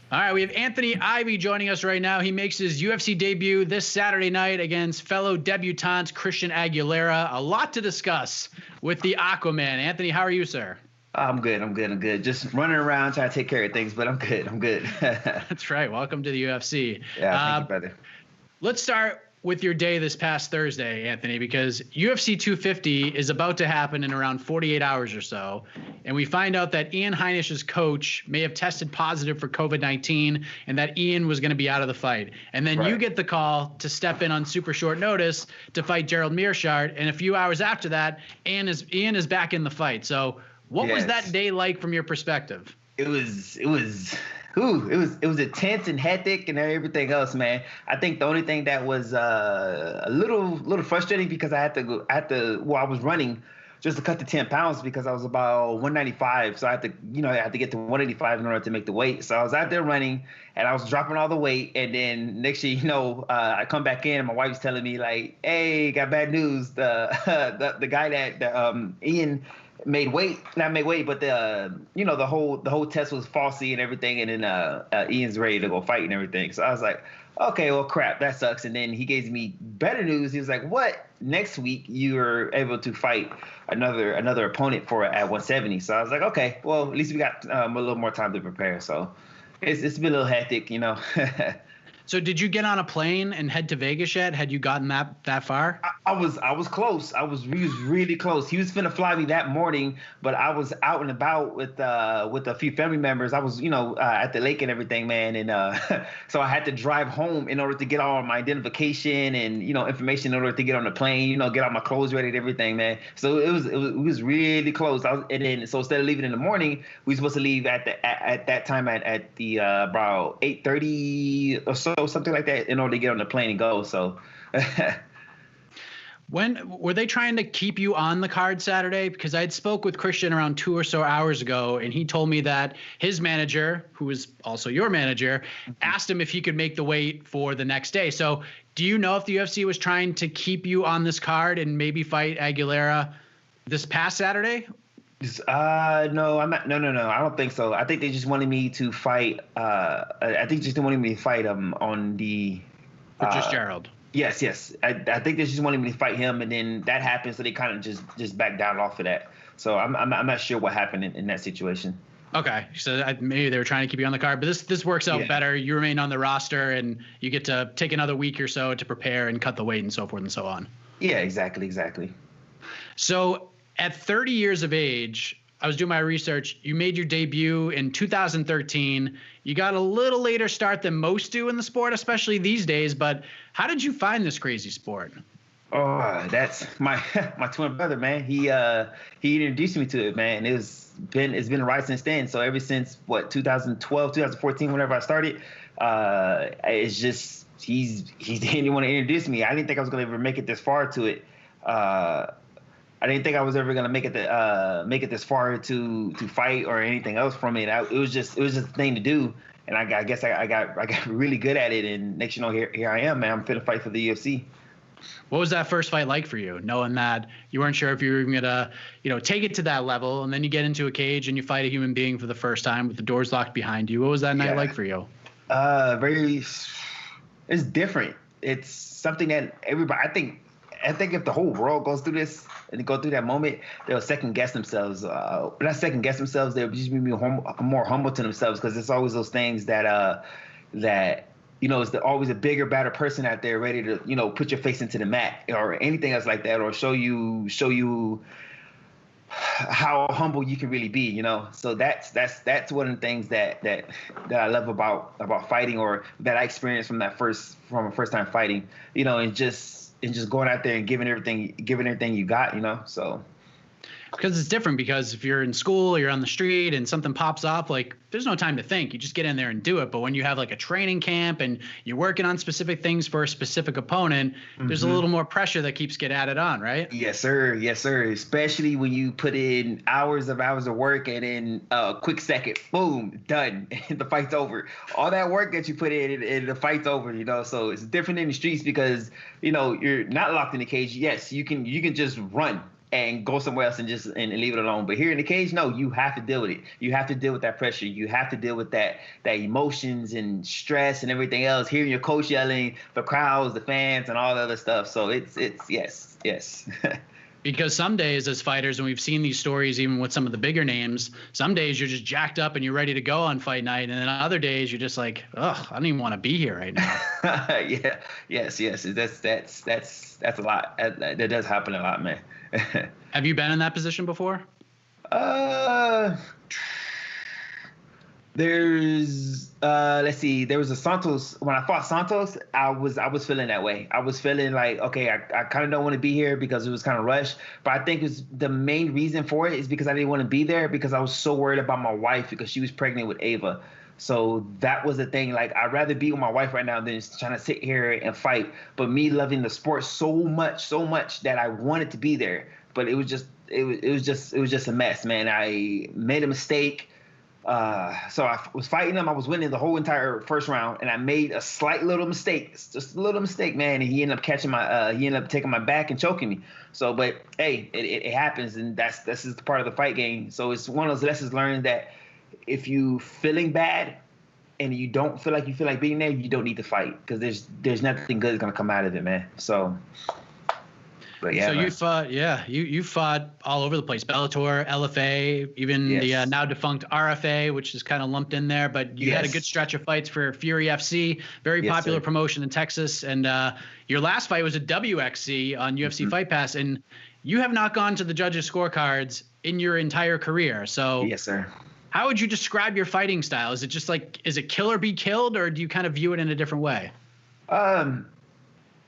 All right, we have Anthony Ivy joining us right now. He makes his UFC debut this Saturday night against fellow debutant Christian Aguilera. A lot to discuss with the Aquaman. Anthony, how are you, sir? I'm good. Just running around trying to take care of things, but I'm good. That's right. Welcome to the UFC. Yeah, thank you, brother. Let's start with your day this past Thursday, Anthony, because UFC 250 is about to happen in around 48 hours or so. And we find out that Ian Henderson's coach may have tested positive for COVID-19 and that Ian was going to be out of the fight. And then you get the call to step in on super short notice to fight Gerald Meerschaert. And a few hours after that, Ian is back in the fight. So what was that day like from your perspective? It was intense and hectic and everything else, man. I think the only thing that was a little frustrating because I was running just to cut the 10 pounds because I was about 195. So I had to get to 185 in order to make the weight. So I was out there running and I was dropping all the weight. And then next year, I come back in and my wife's telling me like, hey, got bad news. The guy that Ian made weight, not made weight, but the whole test was falsy and everything. And then Ian's ready to go fight and everything. So I was like, okay, well, crap, that sucks. And then he gave me better news. He was like, what? Next week you're able to fight another opponent at 170. So I was like, okay, well, at least we got a little more time to prepare. So it's been a little hectic, So did you get on a plane and head to Vegas yet? Had you gotten that far? I was close. I was really close. He was finna fly me that morning, but I was out and about with a few family members. I was at the lake and everything, man, and so I had to drive home in order to get all my identification and information in order to get on the plane. Get all my clothes ready and everything, man. So it was really close. So instead of leaving in the morning, we were supposed to leave at that time at the about 8:30 or so. Something like that in order to get on the plane and go. So when were they trying to keep you on the card Saturday? Because I had spoke with Christian around 2 or so hours ago, and he told me that his manager, who is also your manager, asked him if he could make the weight for the next day. So do you know if the UFC was trying to keep you on this card and maybe fight Aguilera this past Saturday? No, I'm not. No. I don't think so. I think they just wanted me to fight. I think just wanted me to fight on the. For just Gerald. Yes. I think they just wanted me to fight him, and then that happened, so they kind of just backed down off of that. So I'm not sure what happened in that situation. Okay, so maybe they were trying to keep you on the card, but this works out better. You remain on the roster, and you get to take another week or so to prepare and cut the weight and so forth and so on. Yeah, exactly. So at 30 years of age, I was doing my research. You made your debut in 2013. You got a little later start than most do in the sport, especially these days. But how did you find this crazy sport? Oh, that's my twin brother, man. He introduced me to it, man. It's been right since then. So ever since 2012, 2014, whenever I started, it's just he's the one to introduce me. I didn't think I was gonna ever make it this far to it. I didn't think I was ever gonna make it this far to fight or anything else from it. It was just a thing to do, and I guess I got really good at it. And next, here I am, man. I'm finna fight for the UFC. What was that first fight like for you, knowing that you weren't sure if you were even gonna, take it to that level, and then you get into a cage and you fight a human being for the first time with the doors locked behind you? What was that night like for you? It's different. It's something that everybody. I think if the whole world goes through this and go through that moment, they'll second guess themselves. Not second guess themselves. They'll just be more humble to themselves, because it's always those things that it's always a bigger, better person out there ready to put your face into the mat or anything else like that, or show you how humble you can really be. So that's one of the things that I love about fighting, or that I experienced from a first time fighting. And just going out there and giving everything you got, so. Because it's different, because if you're in school or you're on the street and something pops up, like, there's no time to think. You just get in there and do it. But when you have like a training camp and you're working on specific things for a specific opponent, there's a little more pressure that keeps getting added on, right? Yes, sir. Especially when you put in hours of work and in a quick second, boom, done. The fight's over. All that work that you put in and the fight's over, So it's different in the streets because, you're not locked in the cage. Yes, you can just run. and go somewhere else and just and leave it alone. But here in the cage, no, you have to deal with it. You have to deal with that pressure. You have to deal with that emotions and stress and everything else. Hearing your coach yelling, the crowds, the fans, and all the other stuff. So it's yes. Because some days as fighters, and we've seen these stories even with some of the bigger names, some days you're just jacked up and you're ready to go on fight night. And then other days you're just like, I don't even want to be here right now. Yeah. Yes. That's a lot. That does happen a lot, man. Have you been in that position before? There's let's see, there was a Santos. When I fought Santos, I was feeling that way. I was feeling like, okay, I kind of don't want to be here because it was kind of rushed. But I think it's the main reason for it is because I didn't want to be there because I was so worried about my wife because she was pregnant with Ava. So that was the thing. Like, I'd rather be with my wife right now than just trying to sit here and fight. But me loving the sport so much that I wanted to be there. But it was just a mess, man. I made a mistake. So I was fighting him. I was winning the whole entire first round, and I made a slight little mistake. It's just a little mistake, man. And he ended up catching he ended up taking my back and choking me. So, but hey, it happens, and that's just part of the fight game. So it's one of those lessons learned that if you feeling bad and you don't feel like being there, you don't need to fight because there's nothing good that's gonna come out of it, man. So. But yeah, so you fought all over the place. Bellator, LFA, even the now defunct RFA, which is kind of lumped in there. But you had a good stretch of fights for Fury FC, very popular promotion in Texas. And your last fight was a WXC on UFC Fight Pass. And you have not gone to the judges' scorecards in your entire career. So yes, sir. How would you describe your fighting style? Is it just like, is it kill or be killed, or do you kind of view it in a different way?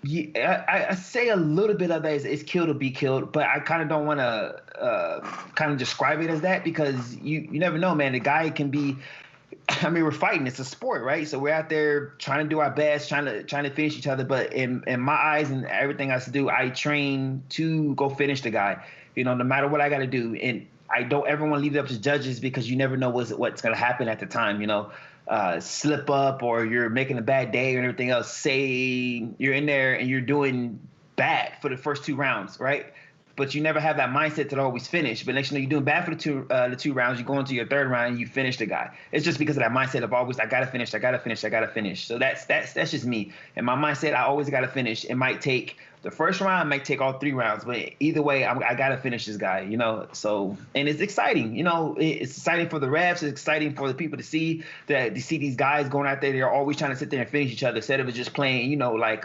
Yeah, I say a little bit of that is kill to be killed, but I kind of don't want to kind of describe it as that because you never know, man. The guy can be. I mean, we're fighting. It's a sport, right? So we're out there trying to do our best, trying to finish each other. But in my eyes and everything I have to do, I train to go finish the guy. No matter what I got to do, and I don't ever want to leave it up to judges because you never know what's going to happen at the time. Slip up or you're making a bad day or everything else. Say you're in there and you're doing bad for the first 2 rounds, right? But you never have that mindset to always finish. But next thing you're doing bad for the two rounds, you go into your 3rd round and you finish the guy. It's just because of that mindset of always I gotta finish. So that's just me. And my mindset, I always gotta finish. It might take the first round, it might take all 3 rounds, but either way, I gotta finish this guy. So and it's exciting. It's exciting for the refs. It's exciting for the people to see these guys going out there. They're always trying to sit there and finish each other instead of just playing. Like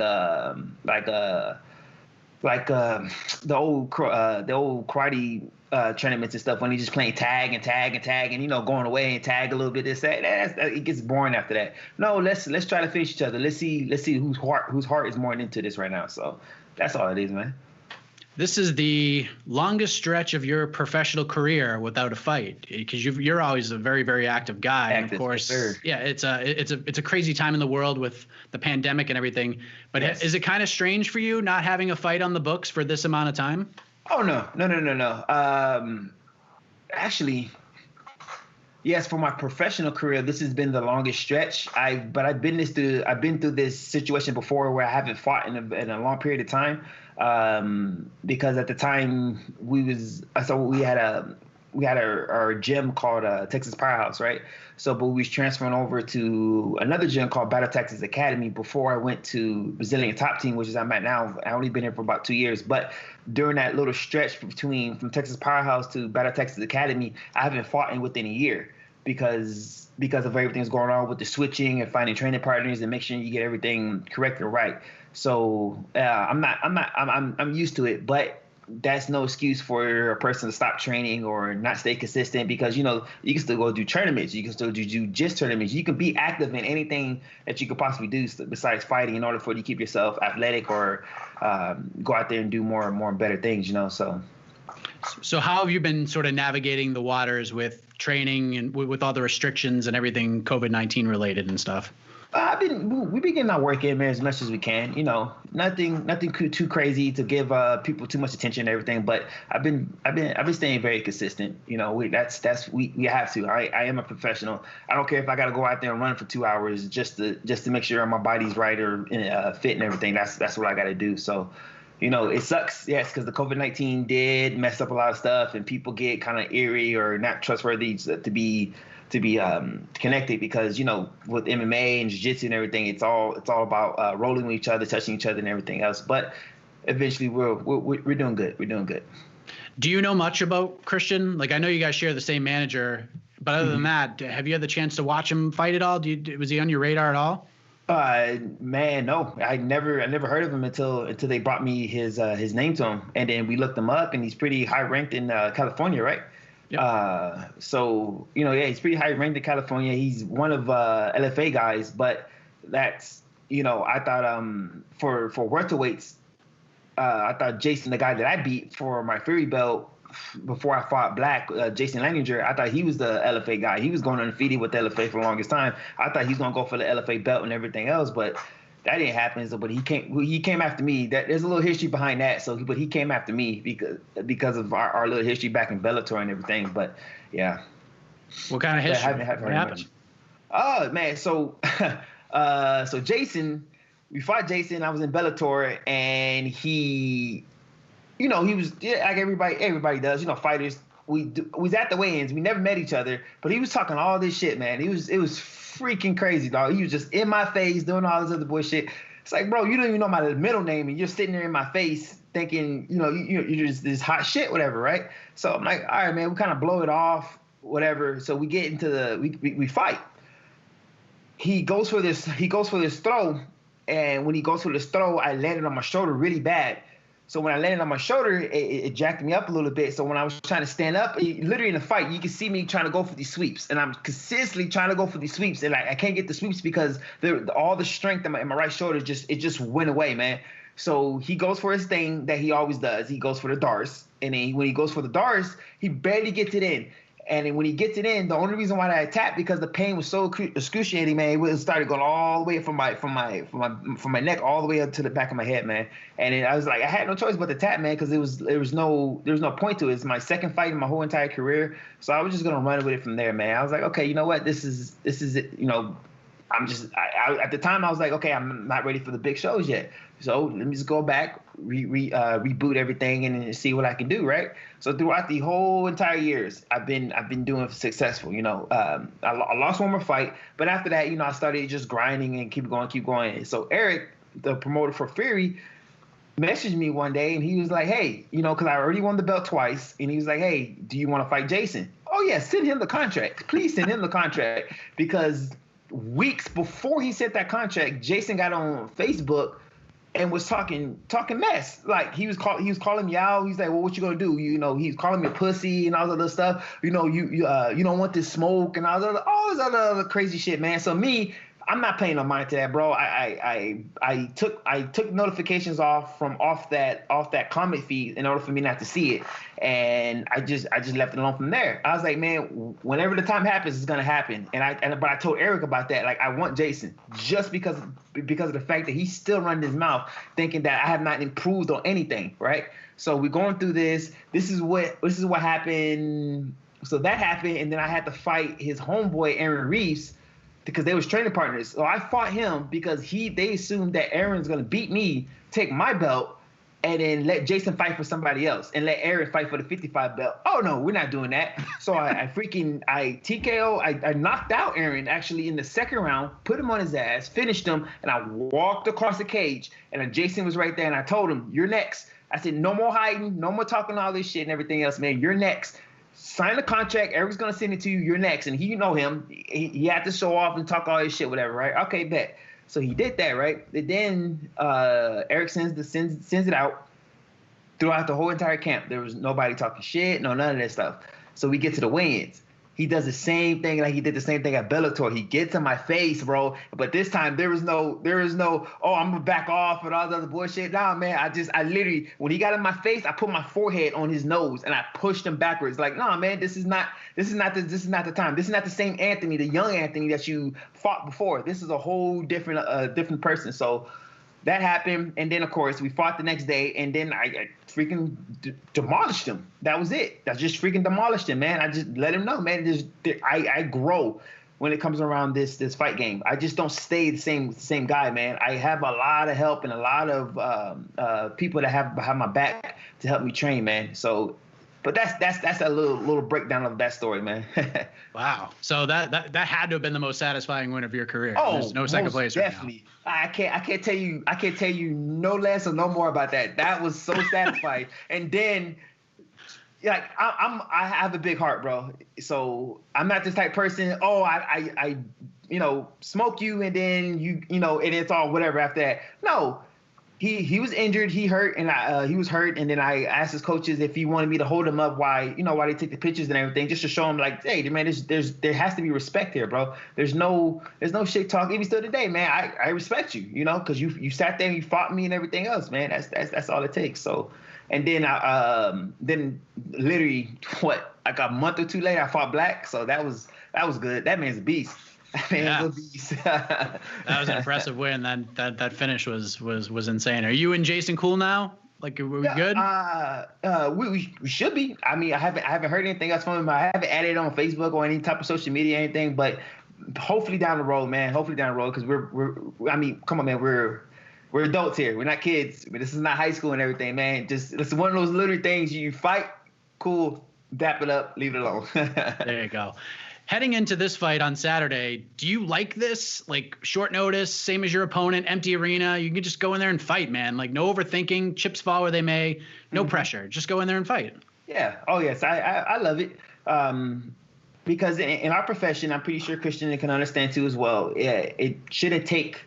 the old karate tournaments and stuff when he's just playing tag and going away and tag a little bit. It gets boring after that. No, let's try to finish each other. Let's see whose heart is more into this right now. So that's all it is, man. This is the longest stretch of your professional career without a fight, because you're always a very, very active guy. And of course, yeah, it's a crazy time in the world with the pandemic and everything. But is it kind of strange for you not having a fight on the books for this amount of time? Oh no. Actually, yes, for my professional career, this has been the longest stretch. But I've been through this situation before where I haven't fought in a long period of time. Because at the time we had our gym called Texas Powerhouse, right? But we was transferring over to another gym called Battle Texas Academy before I went to Brazilian Top Team, which is I'm at now. I only been here for about 2 years, but during that little stretch from Texas Powerhouse to Battle Texas Academy, I haven't fought within a year because of everything that's going on with the switching and finding training partners and making sure you get everything correct and right. So I'm used to it, but that's no excuse for a person to stop training or not stay consistent because, you can still go do tournaments. You can still do jiu-jitsu tournaments. You can be active in anything that you could possibly do besides fighting in order for you to keep yourself athletic or go out there and do more and better things, So how have you been sort of navigating the waters with training and with all the restrictions and everything COVID-19 related and stuff? We've been getting our work in, man, as much as we can. Nothing too crazy to give people too much attention and everything. But I've been staying very consistent. We have to. I am a professional. I don't care if I got to go out there and run for 2 hours just to make sure my body's right or fit and everything. That's what I got to do. So it sucks, yes, because the COVID-19 did mess up a lot of stuff, and people get kind of eerie or not trustworthy to be connected because with MMA and jiu-jitsu and everything, it's all about rolling with each other, touching each other, and everything else. But eventually, we're doing good. We're doing good. Do you know much about Christian? Like, I know you guys share the same manager, but other than that, have you had the chance to watch him fight at all? Was he on your radar at all? Man, no, I never heard of him until they brought me his name to him, and then we looked him up, and he's pretty high ranked in California, right? Yep. So he's pretty high ranked in California. He's one of LFA guys, but that's I thought for welterweights. I thought Jason, the guy that I beat for my Fury belt before I fought Black, Jason Leininger, I thought he was the LFA guy. He was going undefeated with the LFA for the longest time. I thought he was going to go for the LFA belt and everything else, but that didn't happen. So, but he came after me. There's a little history behind that. So, but he came after me because of our little history back in Bellator and everything. But yeah. What kind of history? What happened? Oh man, so Jason. We fought Jason. I was in Bellator, and he was like everybody does. Fighters. We was at the weigh-ins. We never met each other, but he was talking all this shit, man. It was freaking crazy, dog. He was just in my face doing all this other bullshit. It's like, bro, you don't even know my middle name, and you're sitting there in my face thinking, you're just this hot shit, whatever, right? So I'm like, all right, man, we kind of blow it off, whatever. So we get into we fight. He goes for this throw. And when he goes for this throw, I landed on my shoulder really bad. So when I landed on my shoulder, it jacked me up a little bit. So when I was trying to stand up, literally in the fight, you can see me trying to go for these sweeps. And I'm consistently trying to go for these sweeps. And I can't get the sweeps because all the strength in my right shoulder just went away, man. So he goes for his thing that he always does. He goes for the darts. And then when he goes for the darts, he barely gets it in. And then when he gets it in, the only reason why I tapped because the pain was so excruciating, man. It started going all the way from my neck all the way up to the back of my head, man. And then I was like, I had no choice but to tap, man, because there was no point to it. It's my second fight in my whole entire career, so I was just gonna run with it from there, man. I was like, okay, you know what? This is it. I'm just at the time I was like, okay, I'm not ready for the big shows yet. So let me just go back, reboot everything, and see what I can do, right? So throughout the whole entire years, I've been doing successful. I lost one more fight, but after that, I started just grinding and keep going. So Eric, the promoter for Fury, messaged me one day, and he was like, hey, because I already won the belt twice, and he was like, hey, do you want to fight Jason? Oh yeah, send him the contract. Please send him the contract, because weeks before he sent that contract, Jason got on Facebook and was talking mess. Like he was calling me out. He's like, well, what you gonna do? He's calling me a pussy and all this other stuff. You don't want this smoke and all this other crazy shit, man. So me, I'm not paying no mind to that, bro. I took notifications off that comment feed in order for me not to see it, and I just left it alone from there. I was like, man, whenever the time happens, it's gonna happen. But I told Eric about that. Like, I want Jason just because of the fact that he's still running his mouth, thinking that I have not improved on anything, right? So we're going through this. This is what happened. So that happened, and then I had to fight his homeboy Aaron Reeves, because they was training partners. So I fought him because they assumed that Aaron's gonna beat me, take my belt, and then let Jason fight for somebody else and let Aaron fight for the 55 belt. Oh no, we're not doing that. So I knocked out Aaron actually in the second round, put him on his ass, finished him, and I walked across the cage, and Jason was right there, and I told him, you're next. I said, no more hiding, no more talking all this shit and everything else, man. You're next. Sign the contract. Eric's going to send it to you. You're next. And him. He had to show off and talk all this shit, whatever, right? Okay, bet. So he did that, right? And then Eric sends it out throughout the whole entire camp. There was nobody talking shit, none of that stuff. So we get to the weigh-ins. He does the same thing like he did the same thing at Bellator. He gets in my face, bro. But this time there is no, oh, I'm gonna back off and all the other bullshit. Nah, man, I literally, when he got in my face, I put my forehead on his nose and I pushed him backwards. Like, nah, man, this is not the time. This is not the same Anthony, the young Anthony that you fought before. This is a whole different person. So that happened, and then of course we fought the next day, and then I freaking demolished him. That was it. I just freaking demolished him, man. I just let him know, man. I grow when it comes around this fight game. I just don't stay the same guy, man. I have a lot of help and a lot of people that have behind my back to help me train, man. So, but that's a little breakdown of that story, man. Wow. So that had to have been the most satisfying win of your career. Oh, there's no second place right definitely. Now. I can't tell you no less or no more about that. That was so satisfying. And then, like, I have a big heart, bro. So I'm not this type of person. Oh, I smoke you and then and it's all whatever after that. No. He was injured, he hurt, and he was hurt, and then I asked his coaches if he wanted me to hold him up while they take the pictures and everything, just to show him, like, hey, man, there has to be respect here, bro. There's no shit talk. Even still today, man, I respect you, because you sat there and you fought me and everything else, man. That's all it takes. So, and then then literally like a month or two later, I fought Black. So that was good. That man's a beast. Yeah. That was an impressive win. That finish was insane. Are you and Jason cool now? Like, are we good? We should be. I mean, I haven't heard anything else from him. I haven't added on Facebook or any type of social media or anything. But hopefully down the road, man. Hopefully down the road, because we're. I mean, come on, man. We're adults here. We're not kids. I mean, this is not high school and everything, man. It's one of those little things. You fight, cool, dap it up, leave it alone. There you go. Heading into this fight on Saturday, do you like this? Like, short notice, same as your opponent, empty arena. You can just go in there and fight, man. Like, no overthinking. Chips fall where they may. No pressure. Just go in there and fight. Yeah. Oh, yes. I love it. Because in our profession, I'm pretty sure Christian can understand too as well. Yeah, it shouldn't take.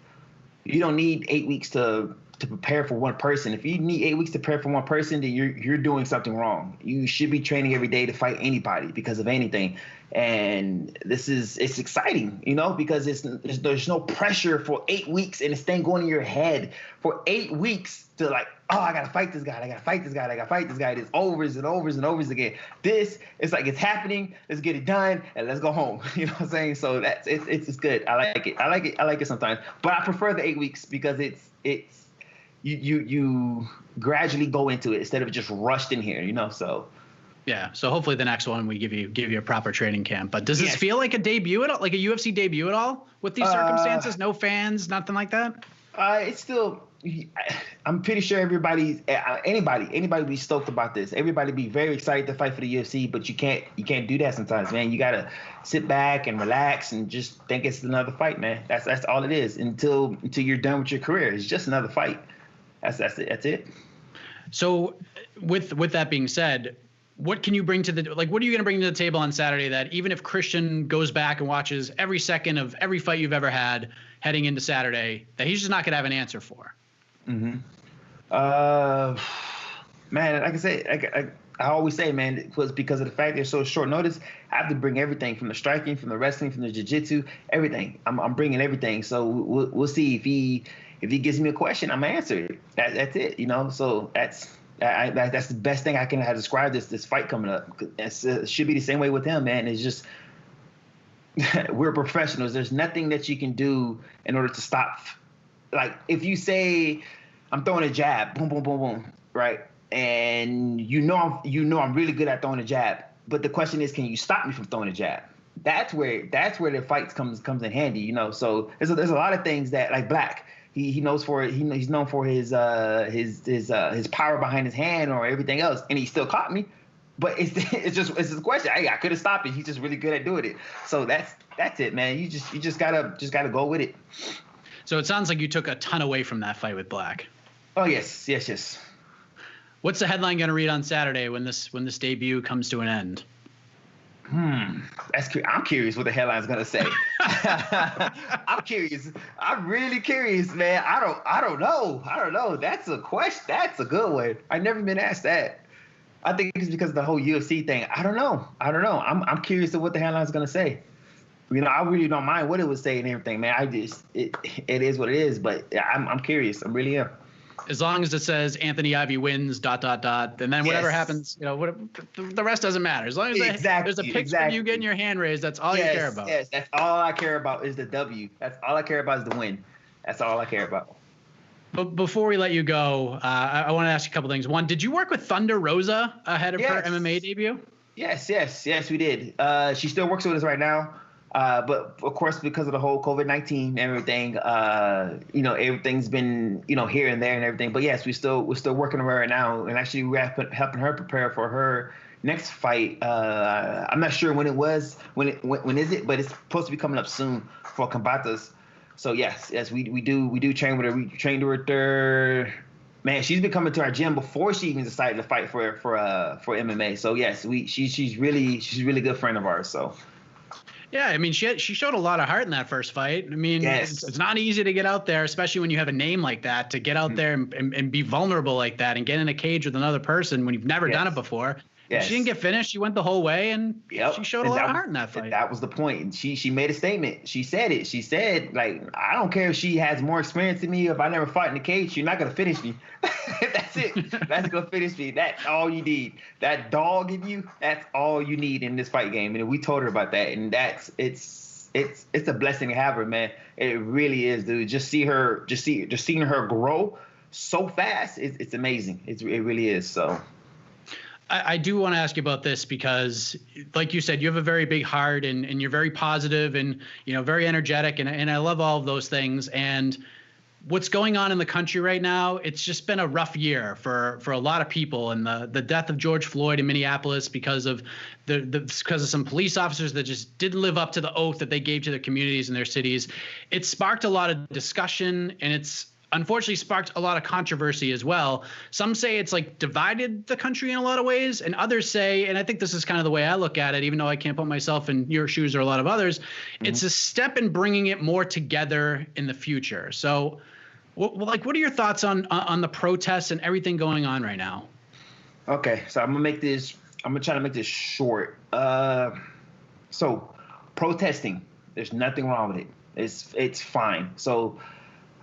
You don't need 8 weeks to prepare for one person. If you need 8 weeks to prepare for one person, then you're doing something wrong. You should be training every day to fight anybody because of anything. And it's exciting, because there's no pressure for 8 weeks and it's then going in your head for 8 weeks to, like, oh, I gotta fight this guy, I gotta fight this guy, I gotta fight this guy. It's overs and overs and overs again. It's like it's happening. Let's get it done and let's go home. You know what I'm saying? So it's good. I like it. I like it sometimes, but I prefer the 8 weeks because it's you gradually go into it instead of just rushed in here. So. Yeah, so hopefully the next one we give you a proper training camp. But does this feel like a debut at all, like a UFC debut at all, with these circumstances? No fans, nothing like that. It's still. I'm pretty sure anybody be stoked about this. Everybody be very excited to fight for the UFC, but you can't do that sometimes, man. You gotta sit back and relax and just think it's another fight, man. That's all it is until you're done with your career. It's just another fight. That's it. So with that being said, what can you bring to what are you going to bring to the table on Saturday that even if Christian goes back and watches every second of every fight you've ever had heading into Saturday, that he's just not going to have an answer for? Man, like I say, I always say, man, it was because of the fact there's so short notice. I have to bring everything from the striking, from the wrestling, from the jiu-jitsu, everything. I'm bringing everything. So we'll see if he gives me a question, I'm gonna answer it. That's it, So that's the best thing I can have described this fight coming up. It should be the same way with him, man. It's just we're professionals. There's nothing that you can do in order to stop. Like, if you say I'm throwing a jab, boom, boom, boom, boom, right? And I'm really good at throwing a jab. But the question is, can you stop me from throwing a jab? That's where the fight comes in handy, So there's a lot of things that, like Black. He's known for his power behind his hand or everything else, and he still caught me. But it's just a question. Hey, I could have stopped it. He's just really good at doing it. So that's it, man. You just gotta go with it. So it sounds like you took a ton away from that fight with Black. Oh yes. What's the headline going to read on Saturday when this debut comes to an end? I'm curious what the headline's gonna say. I'm curious. I'm really curious, man. I don't know. That's a question. That's a good one. I've never been asked that. I think it's because of the whole UFC thing. I don't know. I'm curious of what the headline's gonna say. I really don't mind what it would say and everything, man. It is what it is. But I'm curious. I really am. As long as it says Anthony Ivy wins, ... and then whatever happens, the rest doesn't matter. As long as there's a picture of you getting your hand raised, that's all you care about. Yes, that's all I care about is the W. That's all I care about is the win. That's all I care about. But before we let you go, I want to ask you a couple things. One, did you work with Thunder Rosa ahead of her MMA debut? Yes, we did. She still works with us right now. But of course, because of the whole COVID-19 and everything, everything's been, here and there and everything. But yes, we're still working on her right now, and actually we're helping her prepare for her next fight. I'm not sure when is it, but it's supposed to be coming up soon for Combatas. So yes, we do train with her. We trained with her. Man, she's been coming to our gym before she even decided to fight for MMA. So yes, she's really good friend of ours. So. Yeah, I mean, she showed a lot of heart in that first fight. I mean, yes. It's not easy to get out there, especially when you have a name like that, to get out there and be vulnerable like that and get in a cage with another person when you've never done it before. Yes. She didn't get finished. She went the whole way, and she showed a lot of heart in that fight. That was the point. She made a statement. She said it. She said, like, I don't care if she has more experience than me. If I never fought in the cage, you're not going to finish me. That's it. That's going to finish me. That's all you need. That dog in you, that's all you need in this fight game. And we told her about that. And it's a blessing to have her, man. It really is, dude. Just seeing her grow so fast, it's amazing. It really is, so. I do want to ask you about this because, like you said, you have a very big heart and you're very positive and, very energetic. And I love all of those things. And what's going on in the country right now, it's just been a rough year for a lot of people. And the death of George Floyd in Minneapolis because of some police officers that just didn't live up to the oath that they gave to their communities and their cities. It sparked a lot of discussion, and it's unfortunately sparked a lot of controversy as well. Some say it's like divided the country in a lot of ways, and others say, and I think this is kind of the way I look at it, even though I can't put myself in your shoes or a lot of others, it's a step in bringing it more together in the future. So what are your thoughts on the protests and everything going on right now? Okay, so I'm gonna try to make this short. So protesting, there's nothing wrong with it. It's fine. So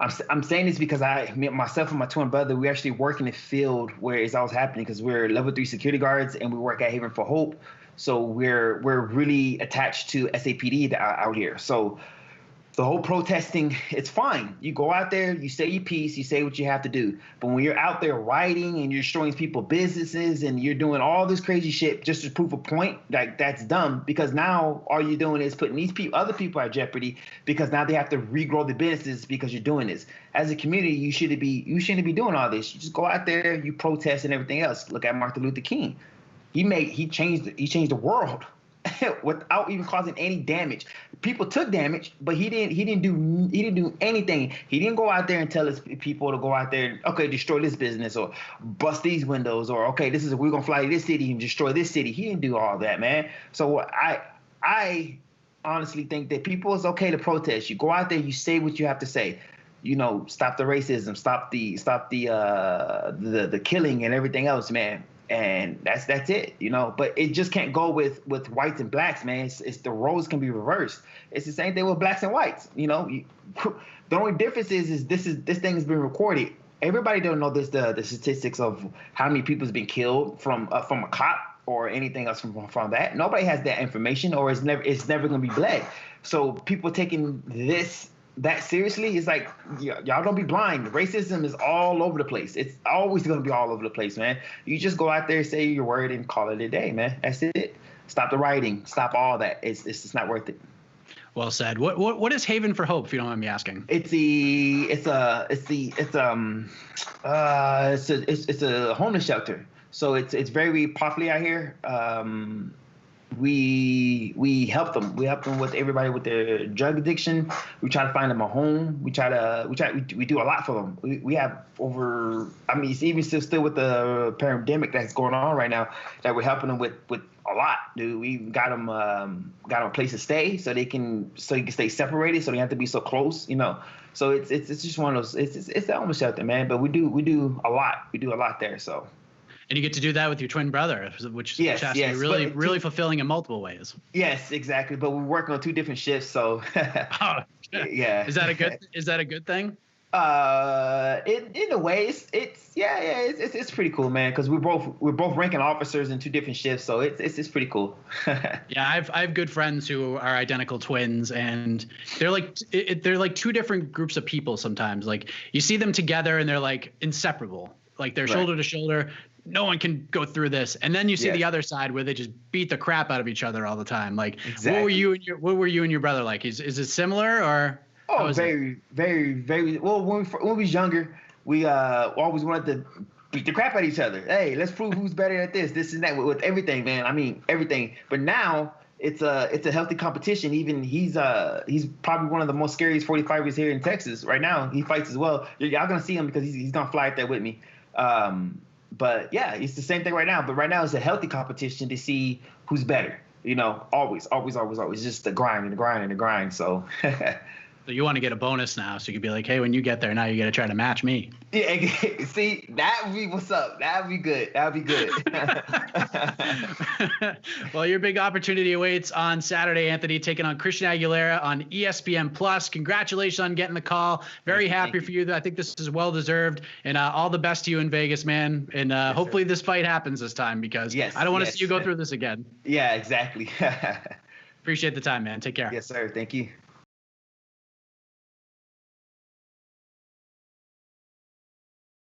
I'm saying this because myself and my twin brother, we actually work in the field where it's always happening because we're level 3 security guards and we work at Haven for Hope. So we're really attached to SAPD out here. So the whole protesting, it's fine. You go out there, you say your piece, you say what you have to do. But when you're out there rioting and you're destroying people's businesses and you're doing all this crazy shit just to prove a point, like, that's dumb, because now all you're doing is putting these other people at jeopardy because now they have to regrow the businesses because you're doing this. As a community, you shouldn't be doing all this. You just go out there, you protest and everything else. Look at Martin Luther King. He changed the world without even causing any damage. People took damage, but he didn't do anything. He didn't go out there and tell his people to go out there and, okay, destroy this business or bust these windows, or, okay, we're gonna fly to this city and destroy this city. He didn't do all that, man. So I honestly think that people, it's okay to protest. You go out there, you say what you have to say. Stop the racism, stop the killing and everything else, man. And that's it, but it just can't go with whites and blacks, man. It's the roles can be reversed. It's the same thing with blacks and whites. The only difference is this thing has been recorded. Everybody don't know the statistics of how many people's been killed from a cop or anything else from that. Nobody has that information, or it's never gonna be bled. So people taking that seriously is like, y'all don't be blind. Racism is all over the place. It's always going to be all over the place, man. You just go out there, say your word, and call it a day, man. That's it. Stop the rioting. Stop all that. It's just not worth it. Well said. What is Haven for Hope, if you don't mind me asking? It's a homeless shelter. So it's very popular out here. We help them. We help them with everybody with their drug addiction. We try to find them a home. We do a lot for them. We have over, it's even still with the pandemic that's going on right now, that we're helping them with a lot, dude. We got them a place to stay so you can stay separated, so they have to be so close, So it's just one of those. It's the homeless shelter, man. But we do a lot. We do a lot there, so. And you get to do that with your twin brother, which has to be really fulfilling in multiple ways. Yes, exactly. But we work on 2 different shifts, so. Yeah. Is that a good thing? In a way, it's pretty cool, man. Because we're both ranking officers in 2 different shifts, so it's pretty cool. Yeah, I have good friends who are identical twins, and they're like 2 different groups of people sometimes. Like, you see them together, and they're like inseparable. Like, they're shoulder to shoulder. no one can go through this. And then you see Yes. the other side where they just beat the crap out of each other all the time. Like, Exactly. what were you and your brother like? Is it similar or? Oh, very, very, very. Well, when we was younger, we always wanted to beat the crap out of each other. Hey, let's prove who's better at this and that with everything, man. I mean, everything. But now it's a healthy competition. Even he's probably one of the most scariest 45ers here in Texas right now. He fights as well. Y'all gonna see him because he's gonna fly out there with me. But yeah, it's the same thing right now. But right now it's a healthy competition to see who's better. You know, always. Just the grind and the grind and the grind. So. So you want to get a bonus now, so you could be like, hey, when you get there, now you got to try to match me. Yeah, see, that would be what's up. That would be good. Well, your big opportunity awaits on Saturday, Anthony, taking on Christian Aguilera on ESPN Plus. Congratulations on getting the call. Very happy for you. I think this is well deserved, and all the best to you in Vegas, man. And hopefully this fight happens this time, because I don't want to see you go through this again. Yeah, exactly. Appreciate the time, man. Take care. Yes, sir. Thank you.